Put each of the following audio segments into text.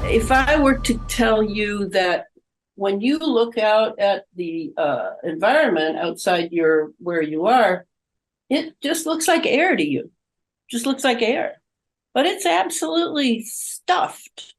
If I were to tell you that when you look out at the environment outside your where you are, it just looks like air to you. Just looks like air, but it's absolutely stuffed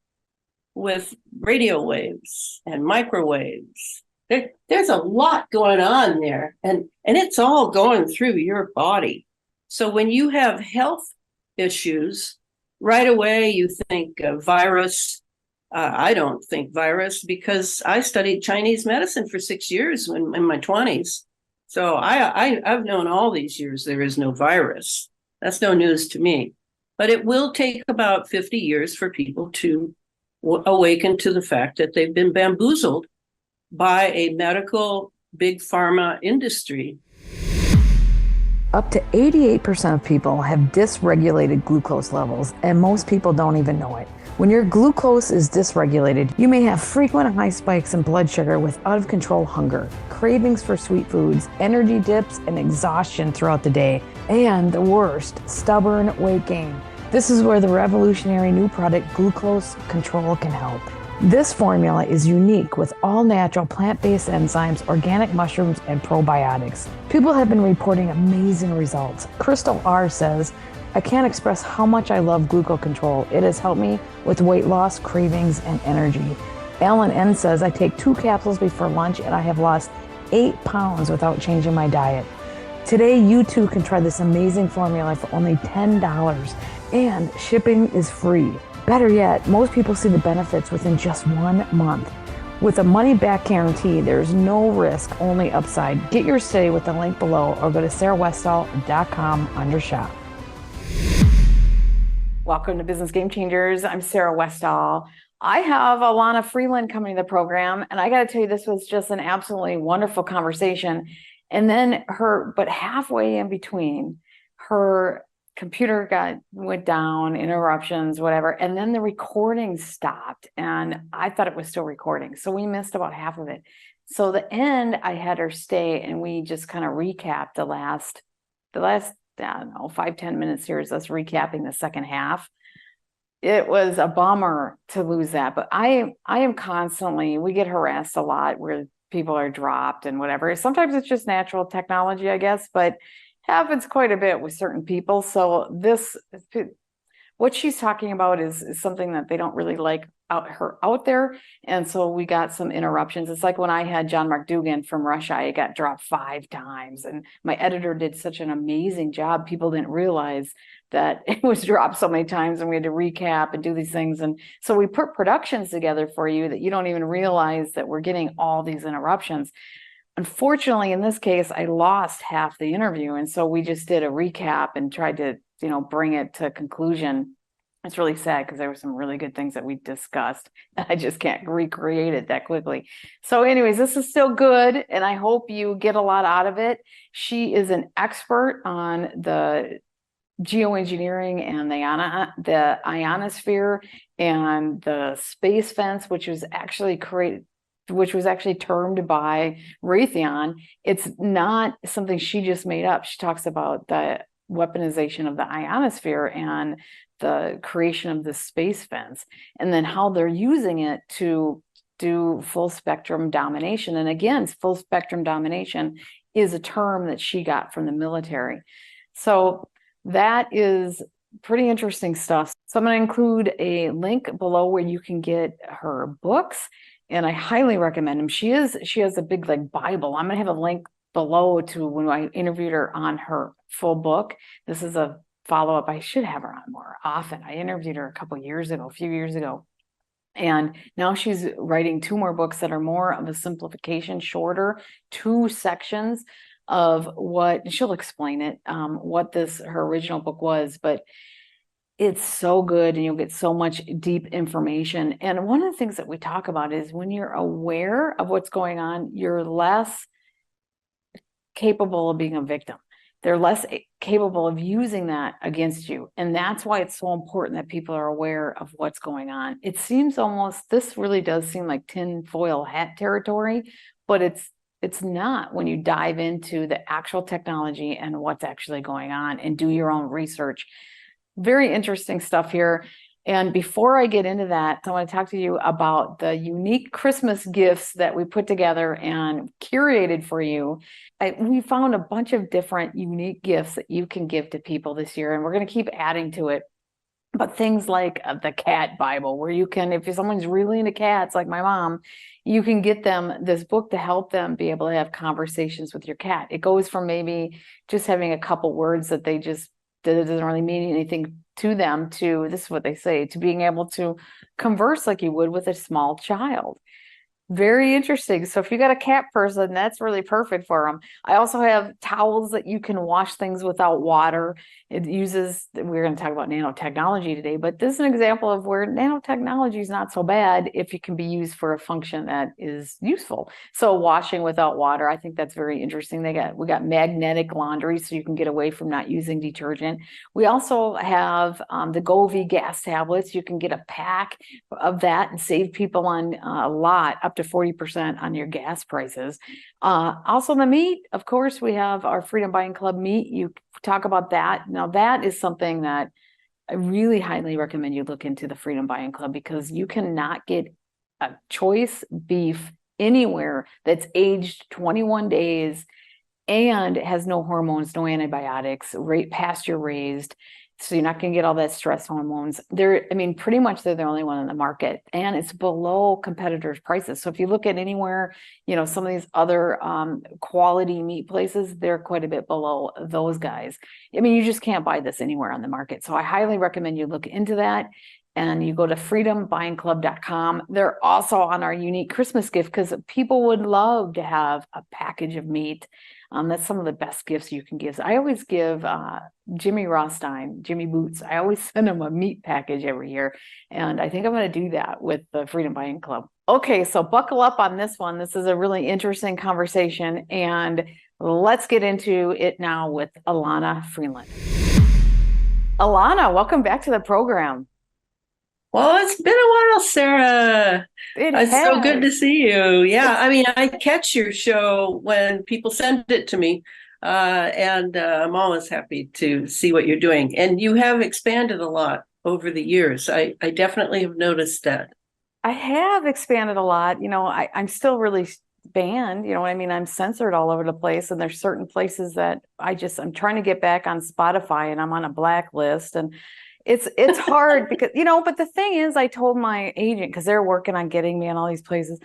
with radio waves and microwaves. There's a lot going on there, and it's all going through your body. So when you have health issues, right away you think virus. I don't think virus because I studied Chinese medicine for 6 years in my 20s. So I've known all these years there is no virus. That's no news to me. But it will take about 50 years for people to awaken to the fact that they've been bamboozled by a medical big pharma industry. Up to 88% of people have dysregulated glucose levels, and most people don't even know it. When your glucose is dysregulated, you may have frequent high spikes in blood sugar with out of control hunger, cravings for sweet foods, energy dips, and exhaustion throughout the day. And the worst, stubborn weight gain. This is where the revolutionary new product Glucose Control can help. This formula is unique with all natural plant-based enzymes, organic mushrooms, and probiotics. People have been reporting amazing results. Crystal R says, I can't express how much I love Glucose Control. It has helped me with weight loss, cravings, and energy. Alan N says, I take 2 capsules before lunch and I have lost 8 pounds without changing my diet. Today, you too can try this amazing formula for only $10 and shipping is free. Better yet, most people see the benefits within just 1 month. With a money-back guarantee, there's no risk, only upside. Get yours today with the link below or go to sarawestall.com under shop. Welcome to Business Game Changers. I'm Sara Westall. I have Elana Freeland coming to the program, and I got to tell you, this was just an absolutely wonderful conversation. And then but halfway in between, her computer went down, interruptions, whatever, and then the recording stopped, and I thought it was still recording, so we missed about half of it. So the end, I had her stay, and we just kind of recapped the last I don't know, 5-10 minutes here is us recapping the second half. It was a bummer to lose that, but I am constantly, we get harassed a lot where people are dropped and whatever. Sometimes it's just natural technology, I guess, but happens quite a bit with certain people. So what she's talking about is something that they don't really like out there. And so we got some interruptions. It's like when I had John Mark Dugan from Russia, I got dropped 5 times. And my editor did such an amazing job. People didn't realize that it was dropped so many times and we had to recap and do these things. And so we put productions together for you that you don't even realize that we're getting all these interruptions. Unfortunately, in this case, I lost half the interview. And so we just did a recap and tried to, bring it to conclusion. It's really sad because there were some really good things that we discussed. And I just can't recreate it that quickly. So anyways, this is still good. And I hope you get a lot out of it. She is an expert on the geoengineering and the ionosphere and the space fence, which was actually termed by Raytheon. It's not something she just made up. She talks about the weaponization of the ionosphere and the creation of the space fence, and then how they're using it to do full spectrum domination. And again, full spectrum domination is a term that she got from the military. So that is pretty interesting stuff. So I'm going to include a link below where you can get her books, and I highly recommend them. She has a big Bible. I'm going to have a link below to when I interviewed her on her full book. This is a follow-up. I should have her on more often. I interviewed her a few years ago. And now she's writing 2 more books that are more of a simplification, shorter, 2 sections of what, she'll explain it, what her original book was, but it's so good and you'll get so much deep information. And one of the things that we talk about is when you're aware of what's going on, you're less capable of being a victim. They're less capable of using that against you. And that's why it's so important that people are aware of what's going on. It seems this really does seem like tinfoil hat territory, but it's not when you dive into the actual technology and what's actually going on and do your own research. Very interesting stuff here. And before I get into that, I want to talk to you about the unique Christmas gifts that we put together and curated for you. We found a bunch of different unique gifts that you can give to people this year, and we're going to keep adding to it. But things like the cat Bible, where you can, if someone's really into cats, like my mom, you can get them this book to help them be able to have conversations with your cat. It goes from maybe just having a couple words that that it doesn't really mean anything to them, to, this is what they say, to being able to converse like you would with a small child. Very interesting. So if you got a cat person, that's really perfect for them. I also have towels that you can wash things without water. It uses, we're going to talk about nanotechnology today, but this is an example of where nanotechnology is not so bad if it can be used for a function that is useful. So washing without water, I think that's very interesting. We got magnetic laundry, so you can get away from not using detergent. We also have the Govee gas tablets. You can get a pack of that and save people on a lot, up to 40% on your gas prices. Also the meat, of course, we have our Freedom Buying Club meat. You talk about that. Now that is something that I really highly recommend you look into, the Freedom Buying Club, because you cannot get a choice beef anywhere that's aged 21 days and has no hormones, no antibiotics, pasture raised. So you're not going to get all that stress hormones. Pretty much they're the only one in the market, and it's below competitors' prices. So if you look at anywhere, some of these other quality meat places, they're quite a bit below those guys. You just can't buy this anywhere on the market. So I highly recommend you look into that. And you go to freedombuyingclub.com. They're also on our unique Christmas gift, because people would love to have a package of meat. That's some of the best gifts you can give. I always give Jimmy Rothstein, Jimmy Boots, I always send him a meat package every year. And I think I'm going to do that with the Freedom Buying Club. Okay, so buckle up on this one. This is a really interesting conversation. And let's get into it now with Elana Freeland. Elana, welcome back to the program. Well, it's been a while, Sarah. It's so good to see you. Yeah, I catch your show when people send it to me, and I'm always happy to see what you're doing. And you have expanded a lot over the years. I definitely have noticed that. I have expanded a lot. I'm still really banned. You know what I mean? I'm censored all over the place, and there's certain places that I'm trying to get back on Spotify, and I'm on a blacklist, and it's hard because, but the thing is, I told my agent, because they're working on getting me in all these places,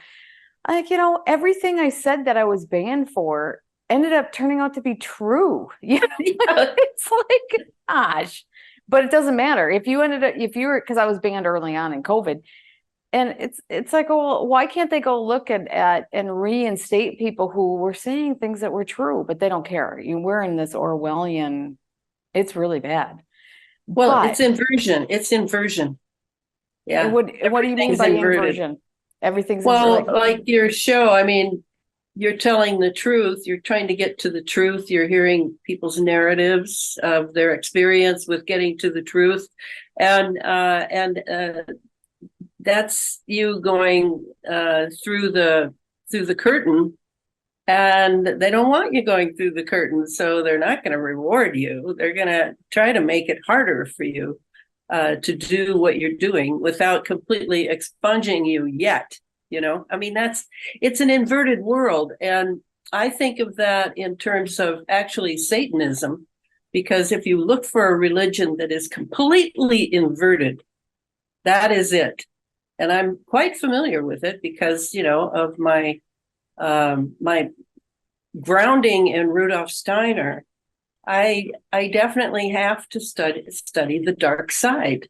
like, everything I said that I was banned for ended up turning out to be true. It's like, gosh, but it doesn't matter. Because I was banned early on in COVID. And it's like, well, why can't they go look at and reinstate people who were saying things that were true, but they don't care. We're in this Orwellian, it's really bad. Well, it's inversion. It's inversion. Yeah. What do you mean by inversion? Everything's inverted. Like your show, you're telling the truth. You're trying to get to the truth. You're hearing people's narratives of their experience with getting to the truth. And that's you going through the curtain. And they don't want you going through the curtain, so they're not going to reward you. They're going to try to make it harder for you to do what you're doing without completely expunging you yet. It's an inverted world. And I think of that in terms of actually Satanism, because if you look for a religion that is completely inverted, that is it. And I'm quite familiar with it because, of my grounding in Rudolf Steiner. I definitely have to study the dark side,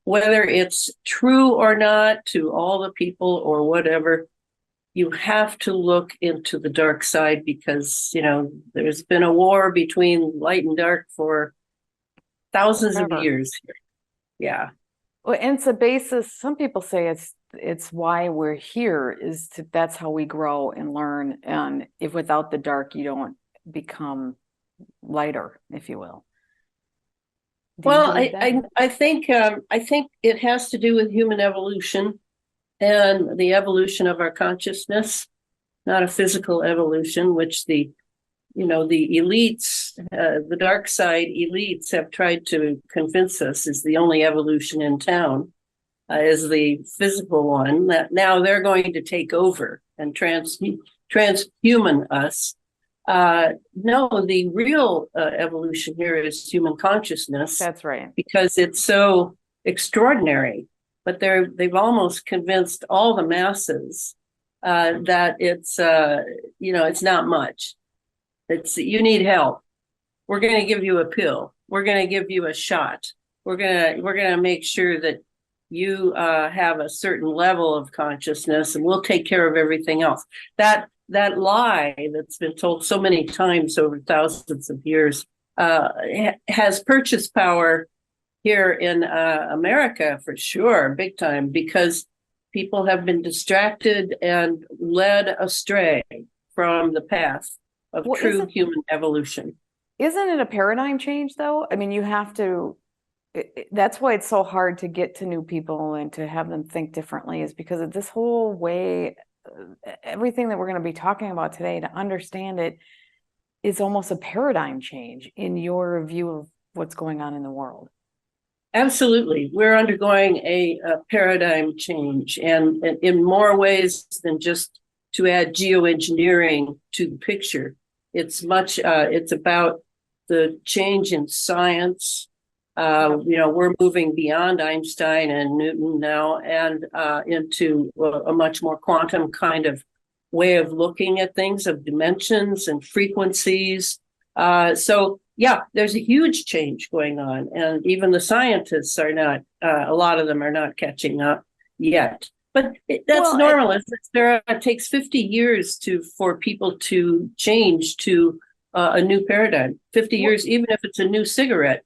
whether it's true or not to all the people or whatever. You have to look into the dark side because, there's been a war between light and dark for thousands of years. Yeah. Well, and it's a basis. Some people say it's why we're here, that's how we grow and learn. And if without the dark, you don't become lighter, if you will. Well, I think it has to do with human evolution and the evolution of our consciousness, not a physical evolution, which the elites, the dark side elites have tried to convince us is the only evolution in town. is the physical one, that now they're going to take over and transhuman us. No, the real evolution here is human consciousness. That's right. Because it's so extraordinary. But they've almost convinced all the masses that it's it's not much. It's you need help. We're going to give you a pill. We're going to give you a shot. We're gonna make sure that you have a certain level of consciousness, and we'll take care of everything else. That lie that's been told so many times over thousands of years has purchase power here in America for sure, big time, because people have been distracted and led astray from the path of true human evolution. Isn't it a paradigm change, though? I mean, you have to. That's why it's so hard to get to new people and to have them think differently, is because of this whole way, everything that we're going to be talking about today, to understand it is almost a paradigm change in your view of what's going on in the world. Absolutely. We're undergoing a paradigm change, and in more ways than just to add geoengineering to the picture. It's about the change in science. We're moving beyond Einstein and Newton now and into a much more quantum kind of way of looking at things, of dimensions and frequencies. So yeah, there's a huge change going on, and even the scientists are not. A lot of them are not catching up yet. But that's normal. It takes 50 years for people to change to a new paradigm. 50 years, even if it's a new cigarette.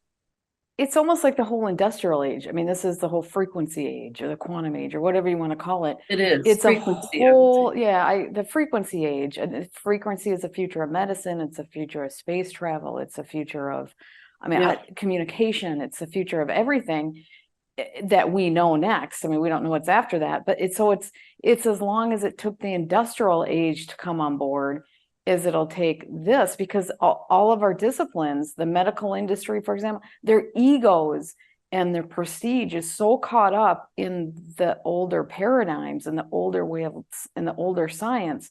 It's almost like the whole industrial age. I mean, this is the whole frequency age or the quantum age or whatever you want to call it. It is. It's frequency, a whole, the frequency age. And frequency is the future of medicine. It's the future of space travel. It's the future of, communication. It's the future of everything that we know next. I mean, we don't know what's after that, but it's as long as it took the industrial age to come on board as it'll take this, because all of our disciplines, the medical industry, for example, their egos and their prestige is so caught up in the older paradigms and the older way of and the older science.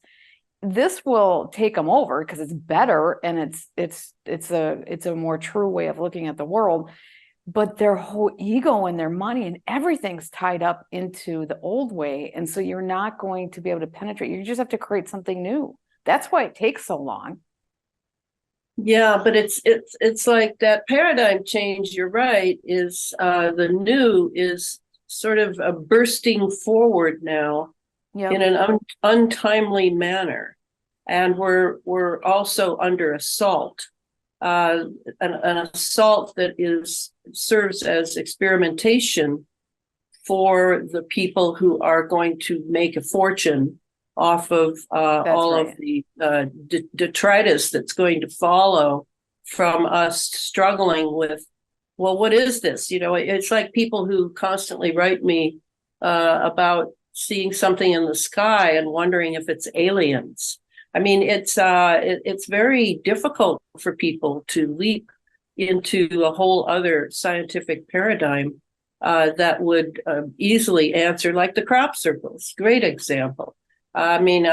This will take them over because it's better and it's a more true way of looking at the world. But their whole ego and their money and everything's tied up into the old way, and so you're not going to be able to penetrate. You just have to create something new. That's why it takes so long. Yeah, but it's like that paradigm change, you're right, is the new is sort of a bursting forward now in an untimely manner. And we're also under assault, an assault that serves as experimentation for the people who are going to make a fortune off of all of the detritus that's going to follow from us struggling with, well, what is this? It's like people who constantly write me about seeing something in the sky and wondering if it's aliens. I mean, it's very difficult for people to leap into a whole other scientific paradigm that would easily answer, like the crop circles. Great example. I mean,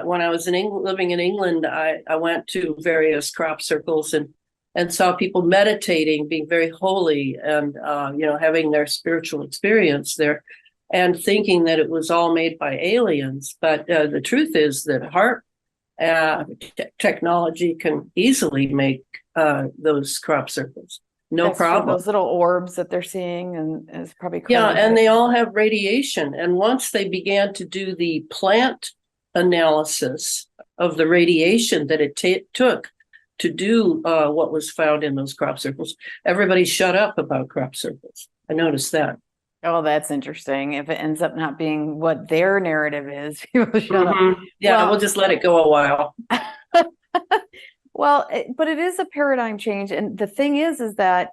when I was living in England, I went to various crop circles and saw people meditating, being very holy, and having their spiritual experience there, and thinking that it was all made by aliens. But the truth is that heart technology can easily make those crop circles. That's problem. Those little orbs that they're seing, and is probably crazy. Yeah, and they all have radiation. And once they began to do the plant analysis of the radiation that it took to do what was found in those crop circles, everybody shut up about crop circles. I noticed that. Oh, that's interesting. If it ends up not being what their narrative is, people shut up. Yeah, we'll just let it go a while. Well, but it is a paradigm change. And the thing is that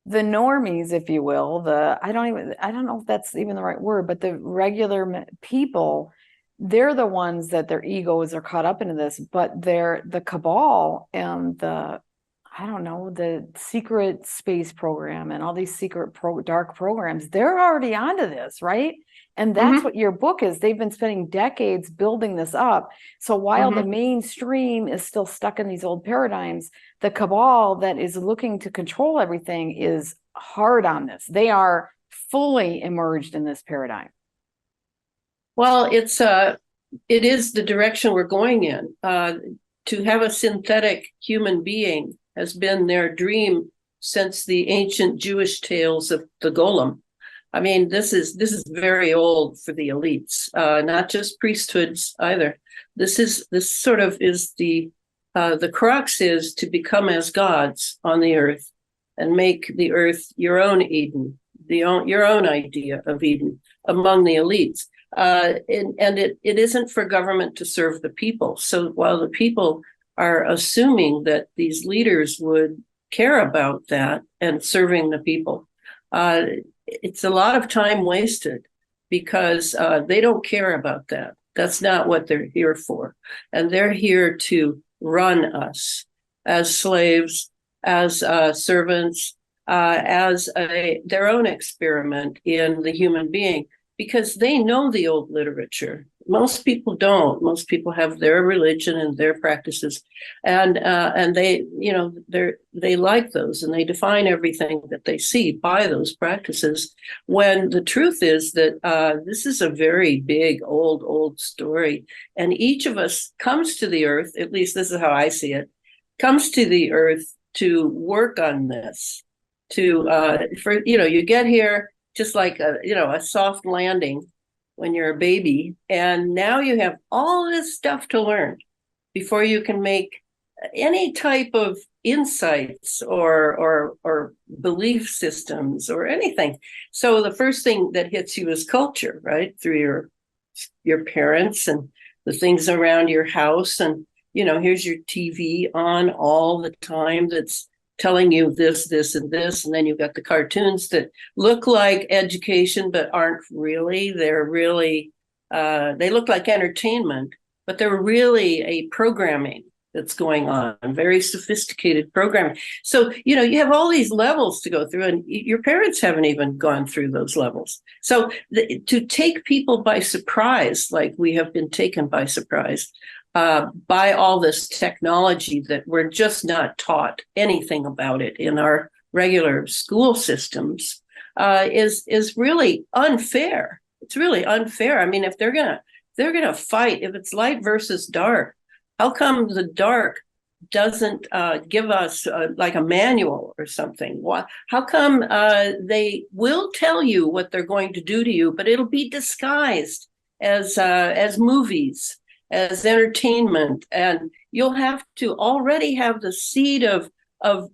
the normies, if you will, I don't know if that's even the right word, but the regular people, they're the ones that their egos are caught up into this, but they're the cabal and the I don't know, the secret space program and all these dark programs, they're already onto this, right? And that's Hmm. what your book is. They've been spending decades building this up. So while the Hmm. mainstream is still stuck in these old paradigms, the cabal that is looking to control everything is hard on this. They are fully immersed in this paradigm. Well, it is the direction we're going in. To have a synthetic human being has been their dream since the ancient Jewish tales of the golem. I mean, this is very old for the elites, not just priesthoods either. This sort of is the crux is to become as gods on the earth and make the earth your own Eden, your own idea of Eden among the elites. And it isn't for government to serve the people. So while the people are assuming that these leaders would care about that and serving the people, it's a lot of time wasted because they don't care about that. That's not what they're here for. And they're here to run us as slaves, as servants, their own experiment in the human being, because they know the old literature. Most people don't. Most people have their religion and their practices, and they like those, and they define everything that they see by those practices. When the truth is that this is a very big, old story, and each of us comes to the earth. At least this is how I see it. Comes to the earth to work on this. You get here just like a soft landing when you're a baby, and now you have all this stuff to learn before you can make any type of insights or belief systems or anything. So the first thing that hits you is culture, right? Through your parents and the things around your house, and here's your TV on all the time that's telling you this, and this. And then you've got the cartoons that look like education, but aren't really. They're really, they look like entertainment, but they're really a programming that's going on, very sophisticated programming. So, you have all these levels to go through, and your parents haven't even gone through those levels. So to take people by surprise, like we have been taken by surprise, by all this technology that we're just not taught anything about it in our regular school systems, is really unfair. It's really unfair. I mean, if they're gonna fight, if it's light versus dark, how come the dark doesn't give us like a manual or something? How come they will tell you what they're going to do to you, but it'll be disguised as movies, as entertainment, and you'll have to already have the seed of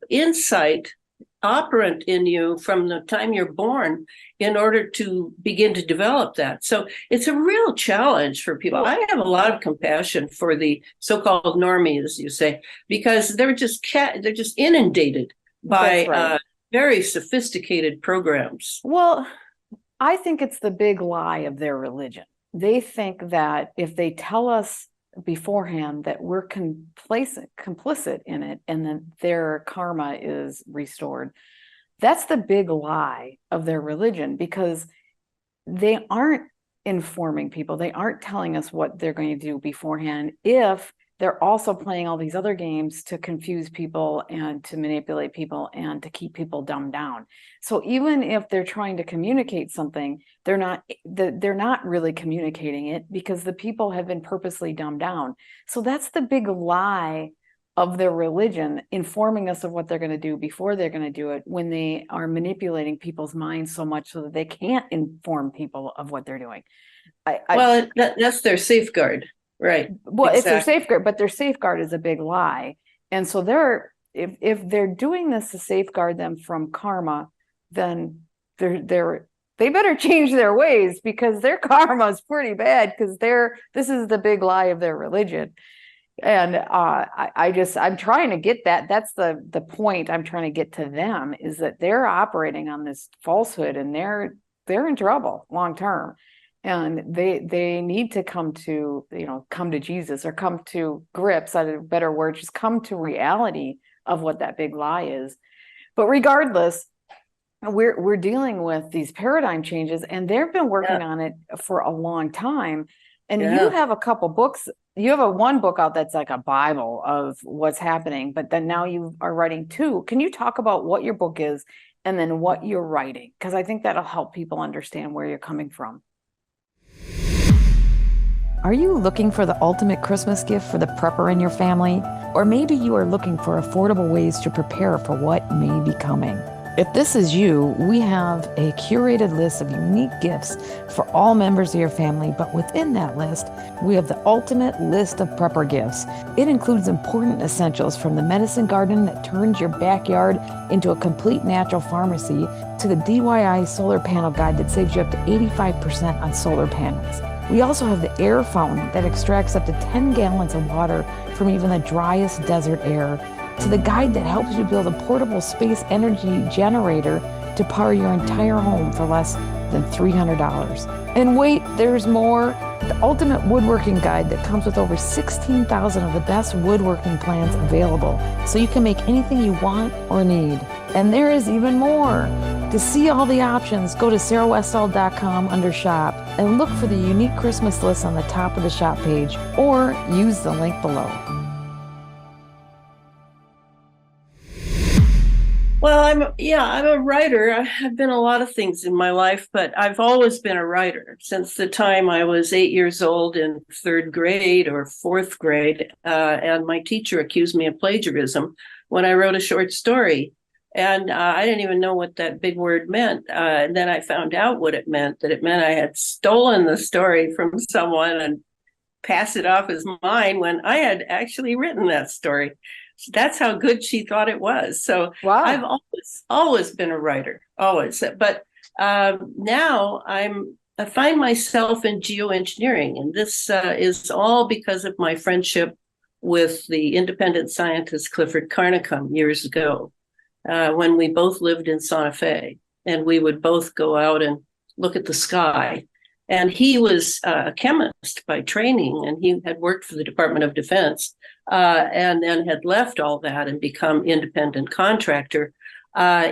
insight operant in you from the time you're born in order to begin to develop that. So it's a real challenge for people. I have a lot of compassion for the so-called normies, you say, because they're just inundated by Right. very sophisticated programs. Well, I think it's the big lie of their religion. They think that if they tell us beforehand that we're complicit in it and that their karma is restored, that's the big lie of their religion, because they aren't informing people. They aren't telling us what they're going to do beforehand if they're also playing all these other games to confuse people and to manipulate people and to keep people dumbed down. So even if they're trying to communicate something, they're not really communicating it because the people have been purposely dumbed down. So that's the big lie of their religion, informing us of what they're going to do before they're going to do it, when they are manipulating people's minds so much so that they can't inform people of what they're doing. Well, that's their safeguard. Right. Well, it's their Exactly. safeguard, but their safeguard is a big lie. And so if they're doing this to safeguard them from karma, then they better change their ways, because their karma is pretty bad, because this is the big lie of their religion. And I'm trying to get that. That's the point I'm trying to get to them, is that they're operating on this falsehood, and they're in trouble long term. And they need to come to Jesus, or come to grips, a better word, just come to reality of what that big lie is. But regardless, we're dealing with these paradigm changes, and they've been working on it for a long time. And you have a couple books. You have one book out that's like a Bible of what's happening, but then now you are writing two. Can you talk about what your book is and then what you're writing? Because I think that'll help people understand where you're coming from. Are you looking for the ultimate Christmas gift for the prepper in your family? Or maybe you are looking for affordable ways to prepare for what may be coming. If this is you, we have a curated list of unique gifts for all members of your family, but within that list, we have the ultimate list of prepper gifts. It includes important essentials from the medicine garden that turns your backyard into a complete natural pharmacy to the DIY solar panel guide that saves you up to 85% on solar panels. We also have the air fountain that extracts up to 10 gallons of water from even the driest desert air, to the guide that helps you build a portable space energy generator to power your entire home for less than $300. And wait, there's more. The ultimate woodworking guide that comes with over 16,000 of the best woodworking plans available, so you can make anything you want or need. And there is even more. To see all the options, go to sarawestall.com under shop and look for the unique Christmas list on the top of the shop page, or use the link below. Well, I'm a writer. I've been a lot of things in my life, but I've always been a writer since the time I was 8 years old in third grade or fourth grade. And my teacher accused me of plagiarism when I wrote a short story. And I didn't even know what that big word meant. And then I found out what it meant, that it meant I had stolen the story from someone and passed it off as mine when I had actually written that story. That's how good she thought it was. So wow. I've always been a writer, always. But now I find myself in geoengineering, and this is all because of my friendship with the independent scientist Clifford Carnicom years ago, when we both lived in Santa Fe, and we would both go out and look at the sky. And he was a chemist by training, and he had worked for the Department of Defense, and then had left all that and become independent contractor.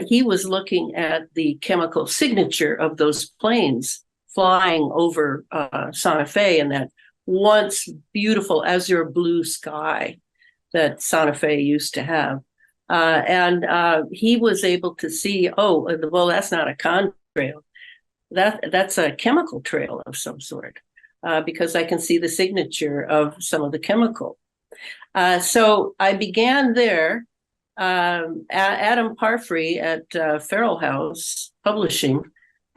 He was looking at the chemical signature of those planes flying over Santa Fe and that once beautiful azure blue sky that Santa Fe used to have. And he was able to see, well, that's not a contrail. That's a chemical trail of some sort, because I can see the signature of some of the chemical. So I began there. Adam Parfrey at Farrell House Publishing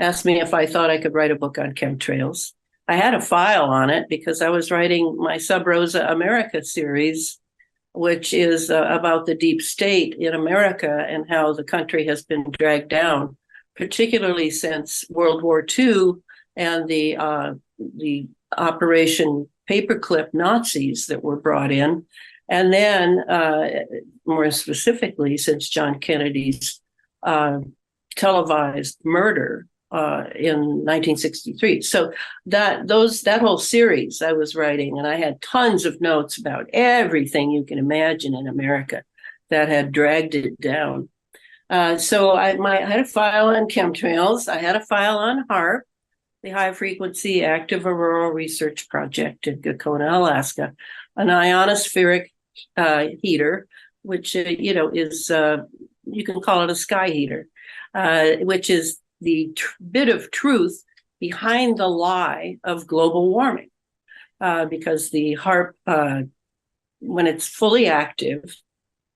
asked me if I thought I could write a book on chemtrails. I had a file on it because I was writing my Sub Rosa America series, which is about the deep state in America and how the country has been dragged down, particularly since World War II and the Operation Paperclip Nazis that were brought in. And then, more specifically, since John Kennedy's televised murder in 1963. So that whole series I was writing, and I had tons of notes about everything you can imagine in America that had dragged it down. So I had a file on chemtrails. I had a file on HAARP, the High Frequency Active Auroral Research Project in Gakona, Alaska, an ionospheric heater, which is you can call it a sky heater, which is the bit of truth behind the lie of global warming, because the HAARP, when it's fully active,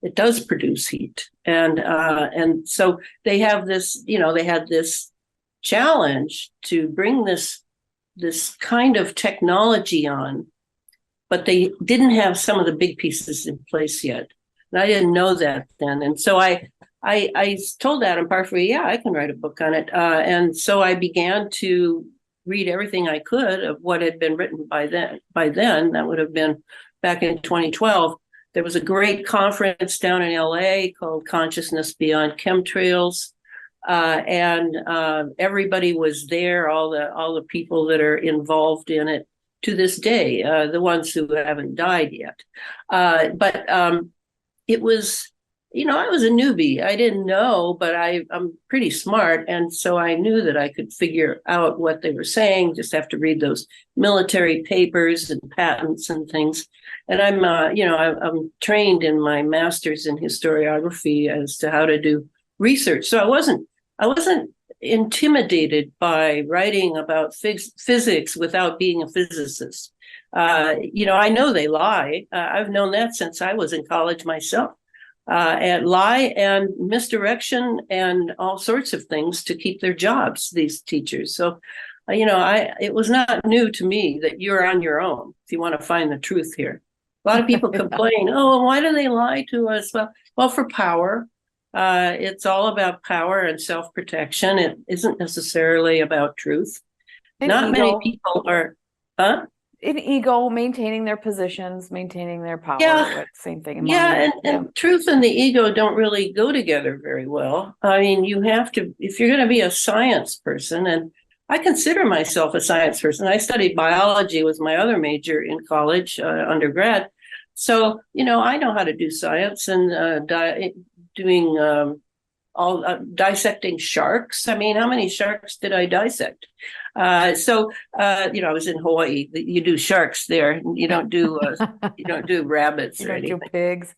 it does produce heat, and so they have this. They had this challenge to bring this kind of technology on, but they didn't have some of the big pieces in place yet, and I didn't know that then. And so I told Adam Parfrey, yeah, I can write a book on it, and so I began to read everything I could of what had been written by then. That would have been back in 2012. There was a great conference down in LA called Consciousness Beyond Chemtrails. And everybody was there, all the people that are involved in it to this day, the ones who haven't died yet. But it was I was a newbie. I didn't know, but I'm pretty smart. And so I knew that I could figure out what they were saying, just have to read those military papers and patents and things. And I'm trained in my master's in historiography as to how to do research. So I wasn't intimidated by writing about physics without being a physicist. I know they lie. I've known that since I was in college myself. And lie and misdirection and all sorts of things to keep their jobs, these teachers. So, it was not new to me that you're on your own if you want to find the truth here. A lot of people complain, oh, why do they lie to us? Well, for power. It's all about power and self-protection. It isn't necessarily about truth. And Not ego. many people are, huh? In ego, maintaining their positions, maintaining their power. Yeah. Same thing. Yeah, and truth and the ego don't really go together very well. I mean, you have to, if you're going to be a science person, and I consider myself a science person. I studied biology was my other major in college, undergrad. So, I know how to do science and doing all dissecting sharks. I mean, how many sharks did I dissect? I was in Hawaii. You do sharks there. You don't do rabbits or anything. You do pigs.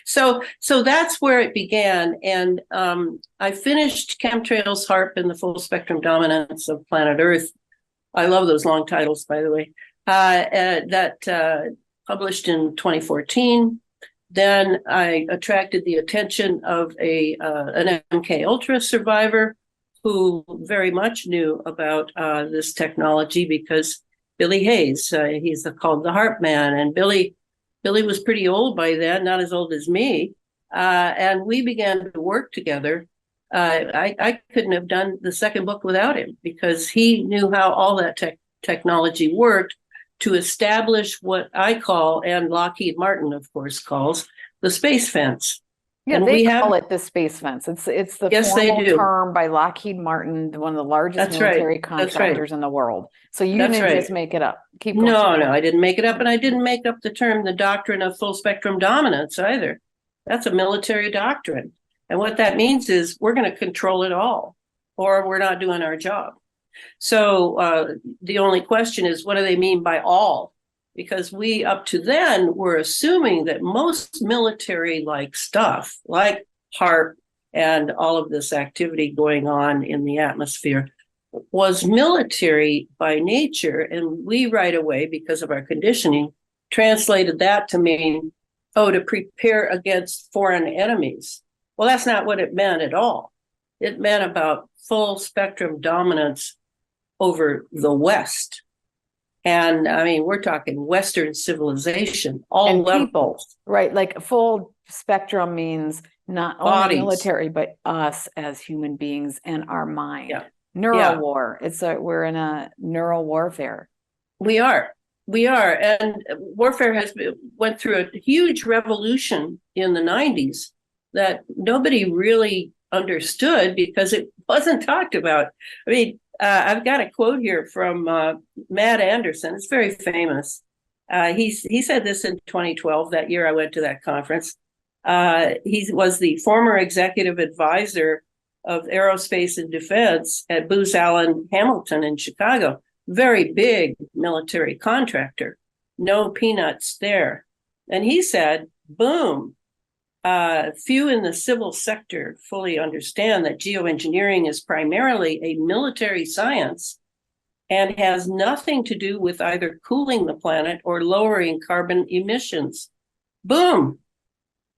So that's where it began, and I finished Chemtrails, HARP, and the Full Spectrum Dominance of Planet Earth. I love those long titles, by the way. That published in 2014. Then I attracted the attention of an MK Ultra survivor who very much knew about this technology because Billy Hayes, he's called the Harp Man, and Billy was pretty old by then, not as old as me, and we began to work together. I couldn't have done the second book without him because he knew how all that technology worked to establish what I call, and Lockheed Martin, of course, calls, the space fence. Yeah, and they call it the space fence. It's the yes, formal they do. term by Lockheed Martin, one of the largest military contractors in the world. So you didn't just make it up. Keep going. No, I didn't make it up, and I didn't make up the term, the doctrine of full spectrum dominance either. That's a military doctrine. And what that means is we're going to control it all, or we're not doing our job. So the only question is, what do they mean by all? Because we, up to then, were assuming that most military-like stuff, like HARP and all of this activity going on in the atmosphere, was military by nature. And we right away, because of our conditioning, translated that to mean, to prepare against foreign enemies. Well, that's not what it meant at all. It meant about full spectrum dominance over the West. And I mean, we're talking Western civilization, all levels. People, right? Like full spectrum means not only military, but us as human beings and our mind. Yeah. Neural war. We're in a neural warfare. We are, and warfare went through a huge revolution in the 90s that nobody really understood because it wasn't talked about. I mean, I've got a quote here from Matt Anderson. It's very famous. He said this in 2012, that year I went to that conference. He was the former executive advisor of aerospace and defense at Booz Allen Hamilton in Chicago. Very big military contractor. No peanuts there. And he said, boom, few in the civil sector fully understand that geoengineering is primarily a military science and has nothing to do with either cooling the planet or lowering carbon emissions. Boom,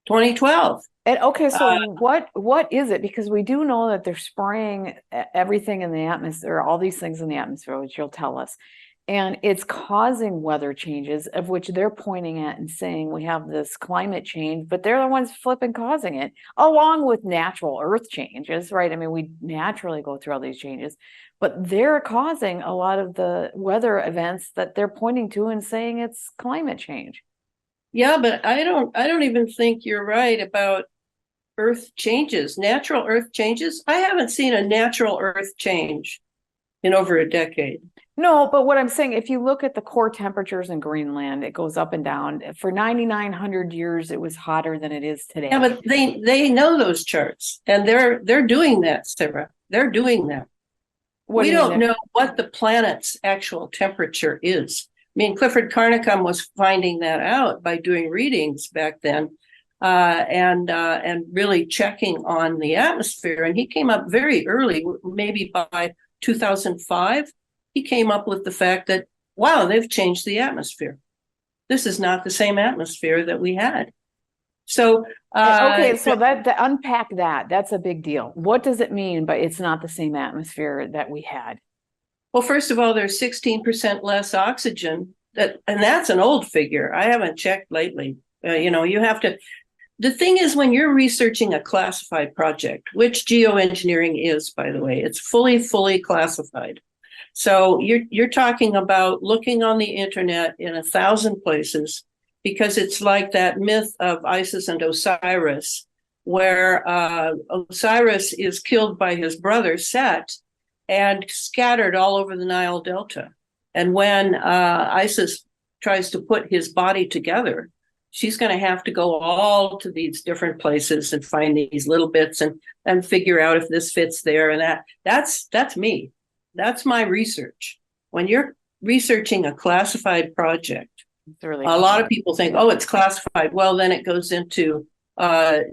2012. And okay, so what is it? Because we do know that they're spraying everything in the atmosphere, all these things in the atmosphere, which you'll tell us. And it's causing weather changes, of which they're pointing at and saying we have this climate change, but they're the ones flipping causing it, along with natural earth changes, right? I mean, we naturally go through all these changes, but they're causing a lot of the weather events that they're pointing to and saying it's climate change. Yeah, but I don't even think you're right about earth changes, natural earth changes. I haven't seen a natural earth change in over a decade. No, but what I'm saying, if you look at the core temperatures in Greenland, it goes up and down. For 9,900 years, it was hotter than it is today. Yeah, but they know those charts, and they're doing that, Sarah. They're doing that. What We do you don't mean? know what the planet's actual temperature is. I mean, Clifford Carnicom was finding that out by doing readings back then, and really checking on the atmosphere. And he came up very early, maybe by 2005. He came up with the fact that, wow, they've changed the atmosphere. This is not the same atmosphere that we had. So okay, so that to unpack that's a big deal. What does it mean? But it's not the same atmosphere that we had. well, first of all, there's 16% less oxygen. And that's an old figure. I haven't checked lately. You have to. The thing is, when you're researching a classified project, which geoengineering is, by the way, it's fully classified. So you're talking about looking on the internet in 1,000 places, because it's like that myth of Isis and Osiris, where Osiris is killed by his brother Set and scattered all over the Nile Delta. And when Isis tries to put his body together, she's going to have to go all to these different places and find these little bits and figure out if this fits there and that. That's me. That's my research. When you're researching a classified project, Really a lot of people think, oh, it's classified. Well, then it goes into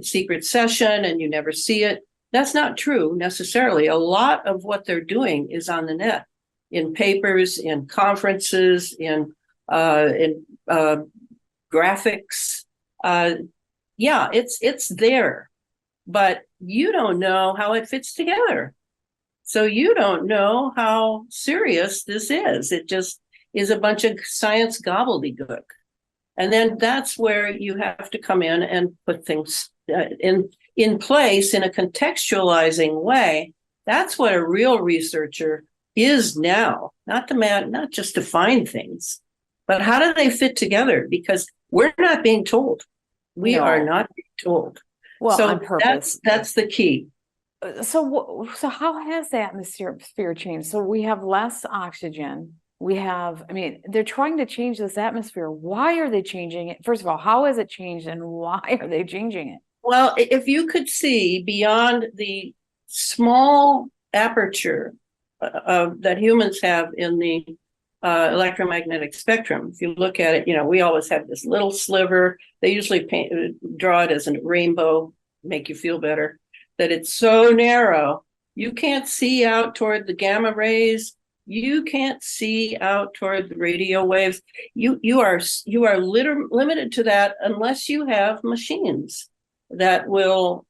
secret session and you never see it. That's not true necessarily. A lot of what they're doing is on the net, in papers, in conferences, in graphics. Yeah, it's there, but you don't know how it fits together. So you don't know how serious this is. It just is a bunch of science gobbledygook. And then that's where you have to come in and put things in place in a contextualizing way. That's what a real researcher is now, not just to find things, but how do they fit together? Because we're not being told. We are not being told. Well, so on purpose. That's the key. So how has the atmosphere changed? So we have less oxygen. They're trying to change this atmosphere. Why are they changing it? First of all, how has it changed and why are they changing it? Well, if you could see beyond the small aperture that humans have in the electromagnetic spectrum, if you look at it, we always have this little sliver. They usually draw it as a rainbow, make you feel better, that it's so narrow. You can't see out toward the gamma rays. You can't see out toward the radio waves. You are limited to that unless you have machines that will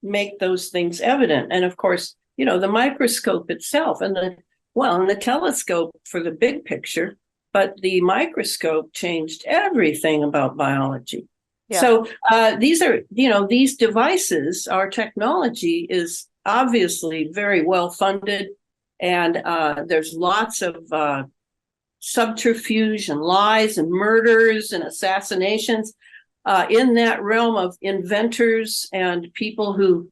make those things evident. And of course, the microscope itself and the telescope for the big picture, but the microscope changed everything about biology. Yeah. So these devices, our technology is obviously very well funded, and there's lots of subterfuge and lies and murders and assassinations in that realm of inventors and people who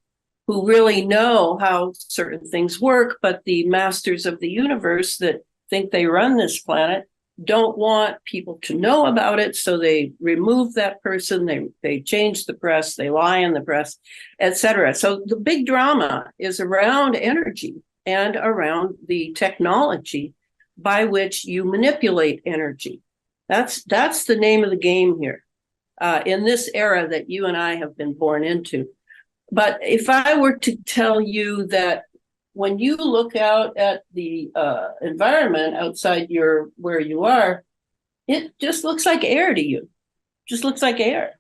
really know how certain things work, but the masters of the universe that think they run this planet don't want people to know about it, so they remove that person, they change the press, they lie in the press, etc. So the big drama is around energy and around the technology by which you manipulate energy. That's the name of the game here in this era that you and I have been born into. But if I were to tell you that when you look out at the environment outside where you are, it just looks like air to you. Just looks like air.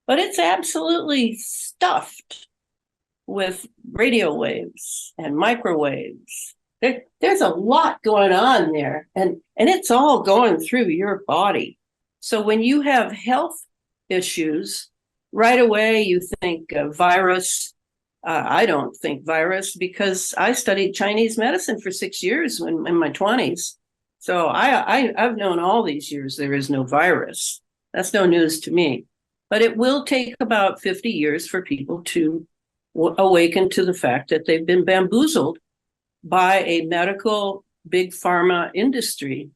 But it's absolutely stuffed with radio waves and microwaves. There's a lot going on there, and it's all going through your body. So when you have health issues, right away you think virus. I don't think virus because I studied Chinese medicine for 6 years in my 20s. So I've known all these years there is no virus. That's no news to me. But it will take about 50 years for people to awaken to the fact that they've been bamboozled by a medical big pharma industry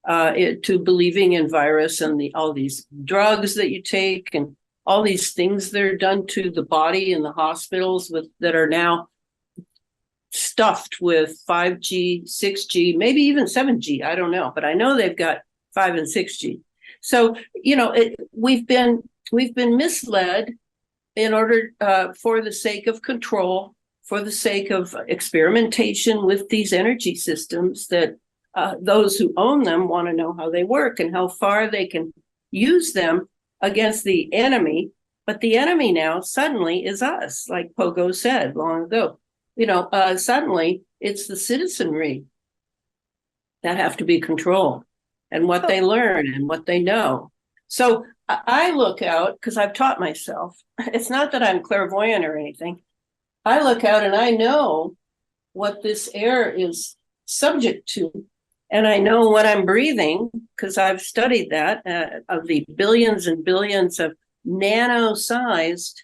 to believing in virus and all these drugs that you take and all these things that are done to the body in the hospitals that are now stuffed with 5G, 6G, maybe even 7G. I don't know, but I know they've got 5 and 6G. So, we've been misled in order for the sake of control, for the sake of experimentation with these energy systems that those who own them want to know how they work and how far they can use them against the enemy. But the enemy now suddenly is us, like Pogo said long ago. Suddenly it's the citizenry that have to be controlled and what they learn and what they know. So I look out, because I've taught myself. It's not that I'm clairvoyant or anything. I look out and I know what this air is subject to. And I know what I'm breathing, because I've studied that, of the billions and billions of nano-sized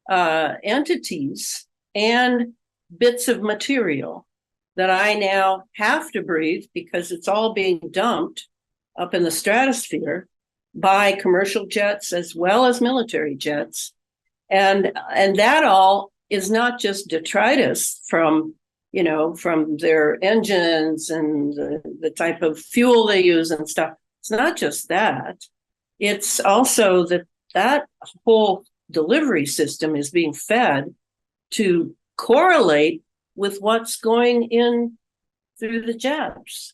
entities and bits of material that I now have to breathe, because it's all being dumped up in the stratosphere by commercial jets as well as military jets. And that all is not just detritus from their engines and the type of fuel they use and stuff. It's not just that. It's also that whole delivery system is being fed to correlate with what's going in through the jabs.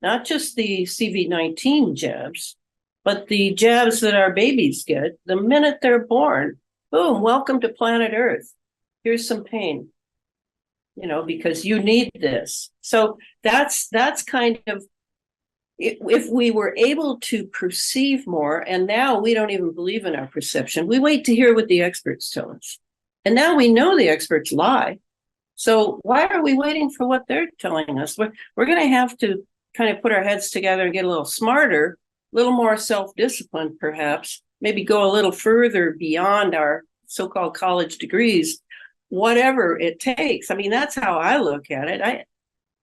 Not just the CV-19 jabs, but the jabs that our babies get the minute they're born. Boom, welcome to planet Earth. Here's some pain. Because you need this. So that's kind of, if we were able to perceive more, and now we don't even believe in our perception. We wait to hear what the experts tell us. And now we know the experts lie. So why are we waiting for what they're telling us? We're going to have to kind of put our heads together and get a little smarter, a little more self-disciplined, perhaps, maybe go a little further beyond our so-called college degrees, whatever it takes. I mean, that's how I look at it.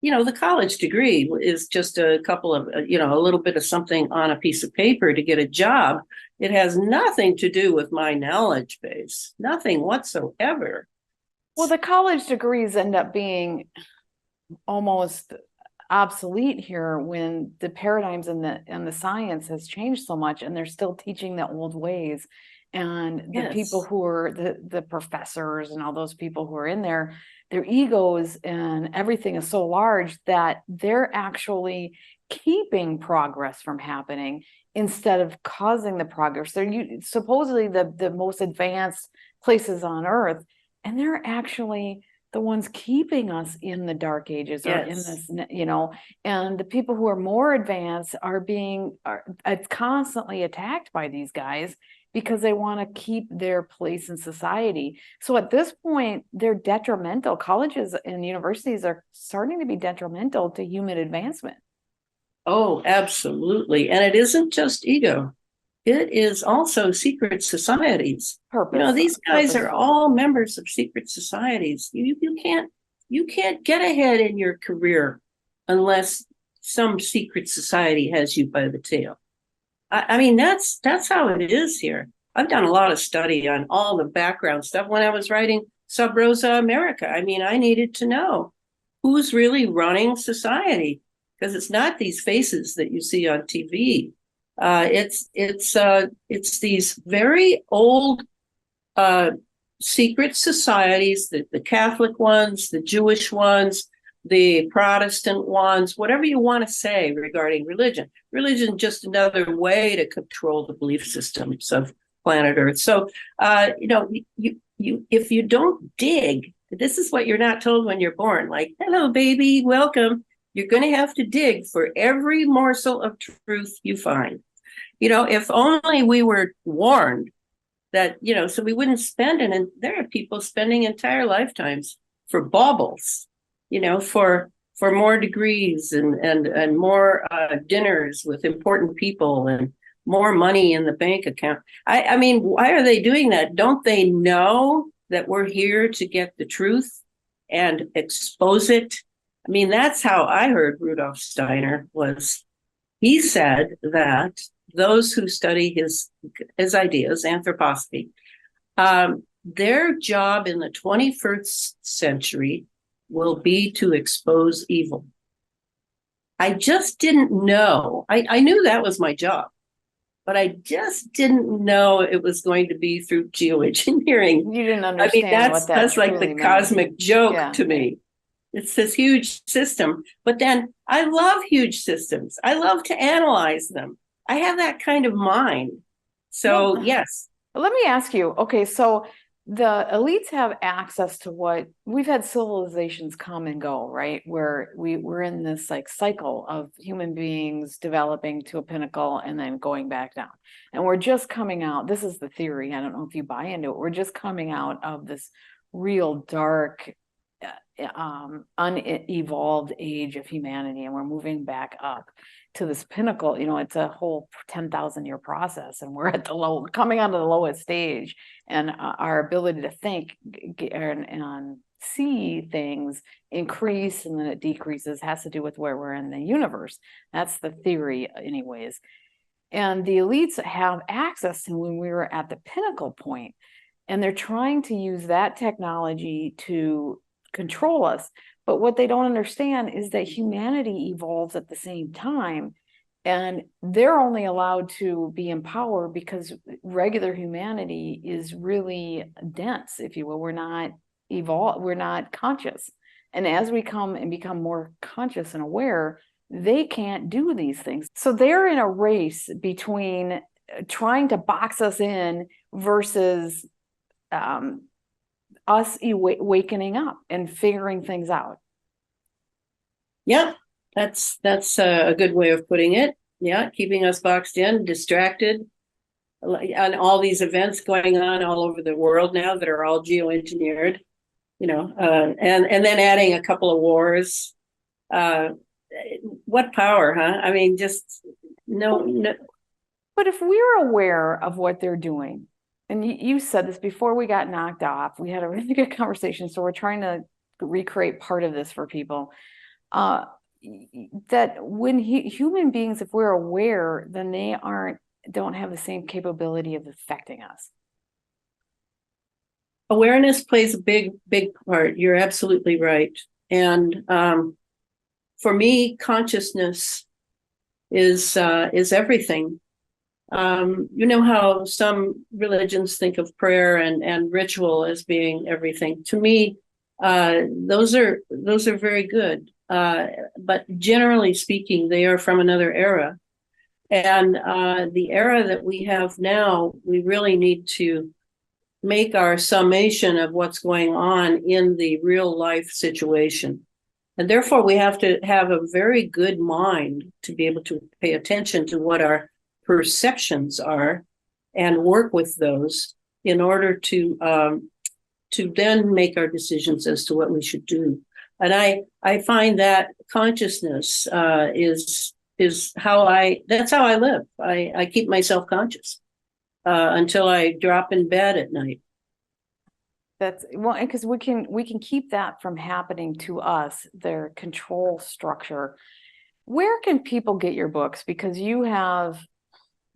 The college degree is just a couple of, a little bit of something on a piece of paper to get a job. It has nothing to do with my knowledge base, nothing whatsoever. Well, the college degrees end up being almost obsolete here when the paradigms and the science has changed so much, and they're still teaching the old ways. And the people who are the professors and all those people who are in there, their egos and everything is so large that they're actually keeping progress from happening instead of causing the progress. They're supposedly the most advanced places on Earth, and they're actually the ones keeping us in the dark ages or in this, and the people who are more advanced are constantly attacked by these guys because they want to keep their place in society. So at this point, they're detrimental. Colleges and universities are starting to be detrimental to human advancement. Oh, absolutely. And it isn't just ego. It is also secret societies. These guys are all members of secret societies. You can't get ahead in your career unless some secret society has you by the tail. I mean, that's how it is here. I've done a lot of study on all the background stuff when I was writing Sub Rosa America. I mean, I needed to know who's really running society, because it's not these faces that you see on TV. It's these very old secret societies, the Catholic ones, the Jewish ones, the Protestant ones, whatever you want to say regarding religion. Religion just another way to control the belief systems of planet Earth. So, you if you don't dig, this is what you're not told when you're born. Like, hello, baby, welcome. You're going to have to dig for every morsel of truth you find. If only we were warned that, so we wouldn't spend it. And there are people spending entire lifetimes for baubles, for more degrees and more dinners with important people and more money in the bank account. I mean, why are they doing that? Don't they know that we're here to get the truth and expose it I mean, that's how I heard Rudolf Steiner was. He said that those who study his ideas, anthroposophy, their job in the 21st century will be to expose evil. I just didn't know. I knew that was my job, but I just didn't know it was going to be through geoengineering. You didn't I mean, understand what that that's like the truly meant. cosmic joke Yeah. to me. It's this huge system, but then I love huge systems. I love to analyze them. I have that kind of mind. So Well, yes, let me ask you, okay, so the elites have access to what we've had civilizations come and go, right? Where we're in this like cycle of human beings developing to a pinnacle and then going back down. And we're just coming out. This is the theory. I don't know if you buy into it. We're just coming out of this real dark, unevolved age of humanity, and we're moving back up to this pinnacle. You know, it's a whole 10,000 year process, and we're at the low, coming onto the lowest stage, and our ability to think and see things increase, and then it decreases, has to do with where we're in the universe. That's the theory anyways. And the elites have access to when we were at the pinnacle point, and they're trying to use that technology to control us. But what they don't understand is that humanity evolves at the same time, and they're only allowed to be in power because regular humanity is really dense, if you will. We're not evolved, we're not conscious. And as we come and become more conscious and aware, they can't do these things. So they're in a race between trying to box us in versus us wakening up and figuring things out. yeah, that's a good way of putting it. Yeah, keeping us boxed in, distracted, and all these events going on all over the world now that are all geoengineered. You know, and then adding a couple of wars. What power, huh? I mean, just no. But if we're aware of what they're doing, and you said this before we got knocked off, we had a really good conversation. So we're trying to recreate part of this for people. That when human beings, if we're aware, then they don't have the same capability of affecting us. Awareness plays a big part. You're absolutely right. And for me, consciousness is everything. You know how some religions think of prayer and ritual as being everything. To me, those are very good. But generally speaking, they are from another era. And the era that we have now, we really need to make our summation of what's going on in the real life situation. And therefore, we have to have a very good mind to be able to pay attention to what our perceptions are and work with those in order to then make our decisions as to what we should do. And I find that consciousness is how that's how I live. I keep myself conscious until I drop in bed at night. That's well, because we can keep that from happening to us, their control structure. Where can people get your books? Because you have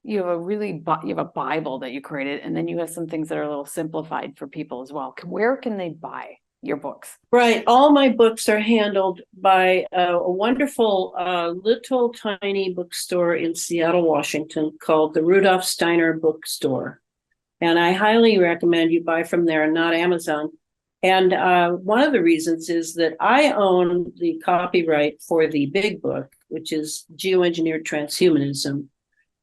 a Bible that you created, and then you have some things that are a little simplified for people as well. Where can they buy your books? Right. All my books are handled by a wonderful little tiny bookstore in Seattle, Washington called the Rudolf Steiner Bookstore. And I highly recommend you buy from there and not Amazon. And one of the reasons is that I own the copyright for the big book, which is Geoengineered Transhumanism.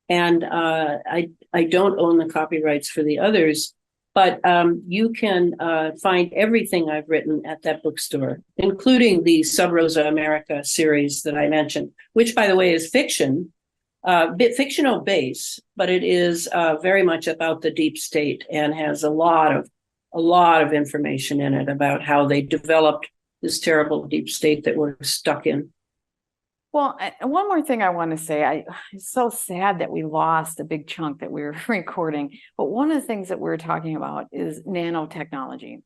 And I don't own the copyrights for the others, but you can find everything I've written at that bookstore, including the Sub Rosa America series that I mentioned, which, by the way, is fiction. Fictional base, but it is very much about the deep state and has a lot of information in it about how they developed this terrible deep state that we're stuck in. Well, one more thing I want to say, it's so sad that we lost a big chunk that we were recording, but one of the things that we're talking about is nanotechnology.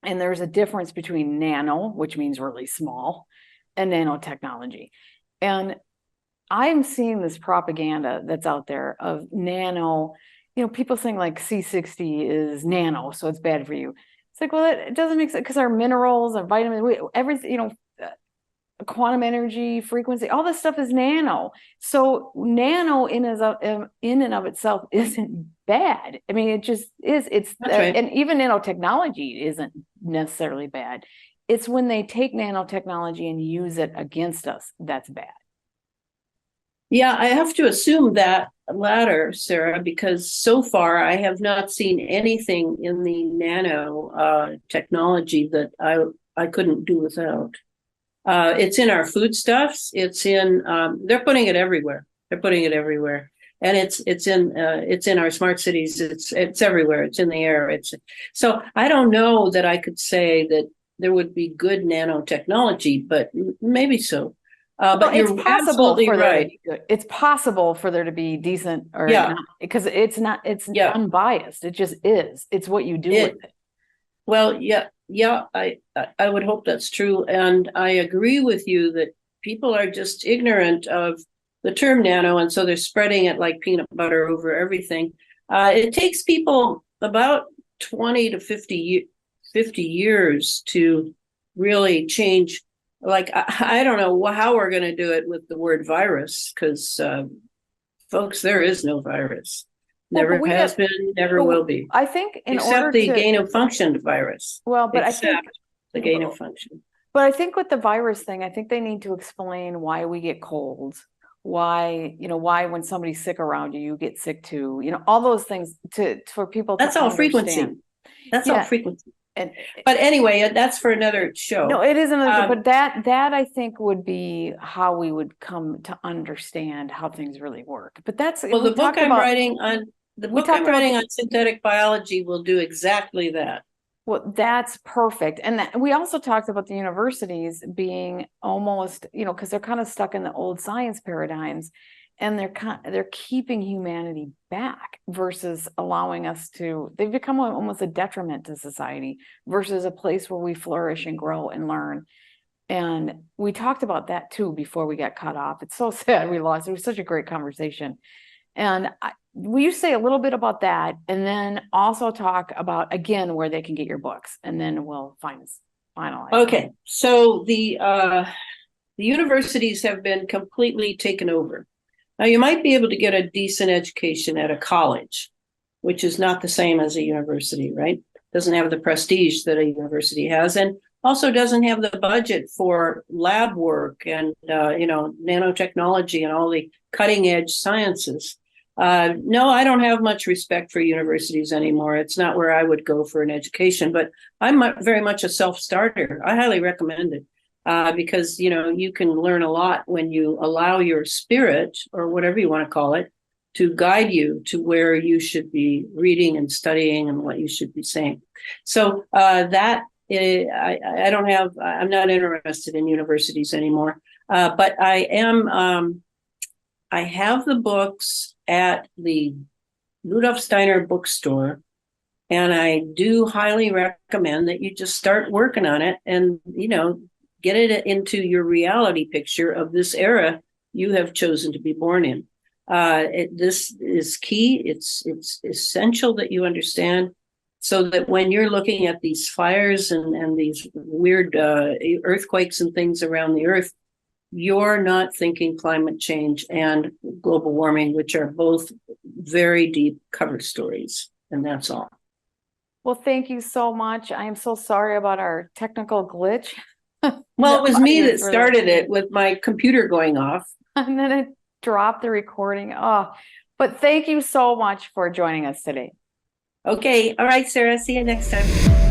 And there's a difference between nano, which means really small, and nanotechnology. And I'm seeing this propaganda that's out there of nano, people saying like C60 is nano, so it's bad for you. It's like, well, it doesn't make sense because our minerals, our vitamins, everything, quantum energy, frequency, all this stuff is nano. So nano in and of itself isn't bad. I mean, it just is. It's right. And even nanotechnology isn't necessarily bad. It's when they take nanotechnology and use it against us that's bad. Yeah, I have to assume that latter, Sarah, because so far I have not seen anything in the nano technology that I couldn't do without. It's in our foodstuffs. It's in they're putting it everywhere. They're putting it everywhere, and it's in our smart cities. It's everywhere. It's in the air. So I don't know that I could say that there would be good nanotechnology, but maybe so. But you're absolutely right. It's possible for there to be decent, or because it's unbiased. It just is. It's what you do with it. Well, yeah, I would hope that's true. And I agree with you that people are just ignorant of the term nano, and so they're spreading it like peanut butter over everything. It takes people about 20 to 50 years to really change. Like, I don't know how we're going to do it with the word virus, because, folks, there is no virus. Never has been, never will be. I think except the gain of function virus. Well, but I think the gain of function. But I think with the virus thing, I think they need to explain why we get colds, why when somebody's sick around you, you get sick too. All those things for people. That's all frequency. That's all frequency. But anyway, that's for another show. No, it is another. But that I think would be how we would come to understand how things really work. But that's the book I'm writing on. The book I'm writing on synthetic biology will do exactly that. Well, that's perfect. And we also talked about the universities being almost, because they're kind of stuck in the old science paradigms, and they're keeping humanity back versus allowing us to. They've become almost a detriment to society versus a place where we flourish and grow and learn. And we talked about that too before we got cut off. It's so sad we lost. It was such a great conversation. And will you say a little bit about that, and then also talk about again where they can get your books, and then we'll finalize. Okay, so the universities have been completely taken over. Now, you might be able to get a decent education at a college, which is not the same as a university, right? Doesn't have the prestige that a university has, and also doesn't have the budget for lab work and nanotechnology and all the cutting edge sciences. No, I don't have much respect for universities anymore. It's not where I would go for an education, but I'm very much a self-starter. I highly recommend it because, you can learn a lot when you allow your spirit, or whatever you want to call it, to guide you to where you should be reading and studying and what you should be saying. So I'm not interested in universities anymore, but I have the books at the Rudolf Steiner bookstore, and I do highly recommend that you just start working on it and, get it into your reality picture of this era you have chosen to be born in. This is key. It's essential that you understand, so that when you're looking at these fires and these weird earthquakes and things around the earth, you're not thinking climate change and global warming, which are both very deep cover stories. And that's all. Well, thank you so much. I am so sorry about our technical glitch. Well, it was me that started it with my computer going off. And then it dropped the recording. Oh, but thank you so much for joining us today. Okay. All right, Sarah. See you next time.